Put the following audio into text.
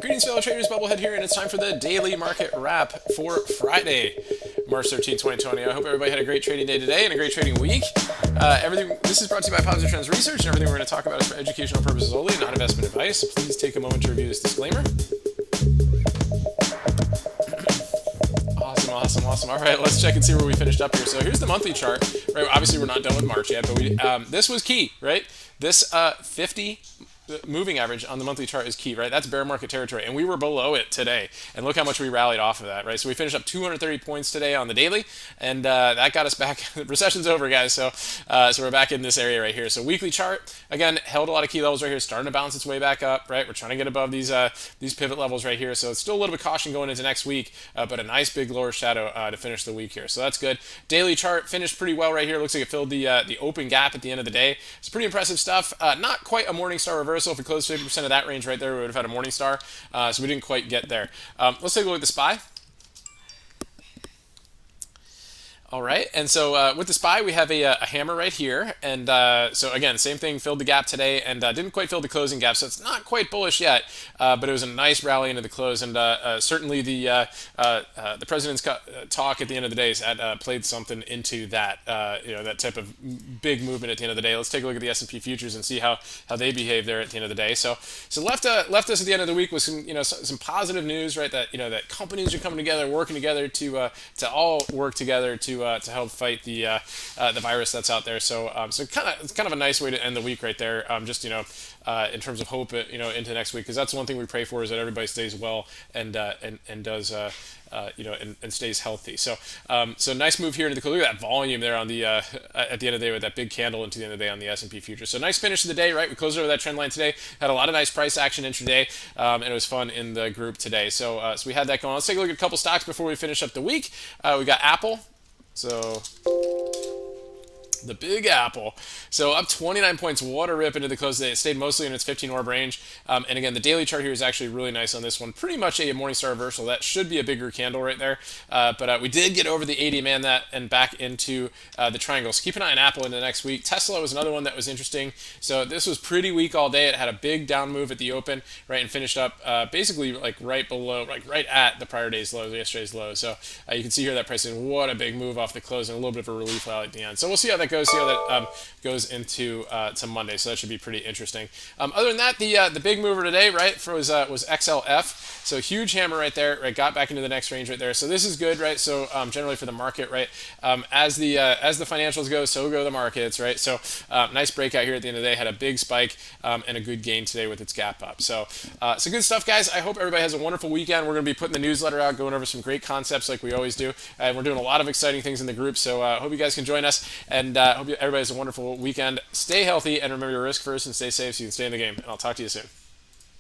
Greetings, fellow traders. Bubblehead here, and it's time for the daily market wrap for Friday, March 13th, 2020. I hope everybody had a great trading day today and a great trading week. This is brought to you by Positive Trends Research, and everything we're going to talk about is for educational purposes only, not investment advice. So please take a moment to review this disclaimer. Awesome. All right, let's check and see where we finished up here. So here's the monthly chart. Right, obviously we're not done with March yet, but this was key, right? This 50 moving average on the monthly chart is key, right? That's bear market territory, and we were below it today. And look how much we rallied off of that, right? So we finished up 230 points today on the daily, and that got us back. The recession's over, guys. So we're back in this area right here. So weekly chart again held a lot of key levels right here, starting to bounce its way back up, right? We're trying to get above these pivot levels right here. So it's still a little bit of caution going into next week, but a nice big lower shadow to finish the week here. So that's good. Daily chart finished pretty well right here. Looks like it filled the open gap at the end of the day. It's pretty impressive stuff. Not quite a morning star reversal. If we closed 50% of that range right there, we would have had a morning star. So we didn't quite get there. Let's take a look at the SPY. All right, and so with the SPY, we have a hammer right here, and so again, same thing, filled the gap today, and didn't quite fill the closing gap, so it's not quite bullish yet, but it was a nice rally into the close, and certainly the president's talk at the end of the day played something into that, that type of big movement at the end of the day. Let's take a look at the S&P futures and see how they behave there at the end of the day. So left us at the end of the week with some positive news, right? That companies are coming together, working together to all work together to help fight the virus that's out there. So it's kind of a nice way to end the week right there. In terms of hope, into next week, because that's one thing we pray for, is that everybody stays well and does. And stays healthy. So nice move here into the close. Look at that volume there on the at the end of the day with that big candle into the end of the day on the S&P future. So nice finish of the day, right? We closed over that trend line today. Had a lot of nice price action intraday, and it was fun in the group today. So we had that going on. Let's take a look at a couple stocks before we finish up the week. We got Apple. So the Big Apple. So up 29 points, what a rip into the close today. It stayed mostly in its 15 orb range. And again, the daily chart here is actually really nice on this one. Pretty much a Morningstar reversal. That should be a bigger candle right there. But we did get over the 80 man and back into the triangle. So keep an eye on Apple into next week. Tesla was another one that was interesting. So this was pretty weak all day. It had a big down move at the open, right, and finished up basically like right below, like right at the prior day's low, yesterday's low. So you can see here that pricing, what a big move off the close and a little bit of a relief rally at the end. So we'll see how that goes. See how that goes into to Monday. So that should be pretty interesting. Other than that, the big mover today, right, was XLF. So huge hammer right there, right, got back into the next range right there. So this is good, right? So generally for the market, right, as the financials go, so go the markets, right? So nice breakout here at the end of the day, had a big spike and a good gain today with its gap up. So good stuff, guys. I hope everybody has a wonderful weekend. We're going to be putting the newsletter out, going over some great concepts like we always do, and we're doing a lot of exciting things in the group. So hope you guys can join us, and hope everybody has a wonderful weekend. Stay healthy, and remember your risk first, and stay safe so you can stay in the game. And I'll talk to you soon.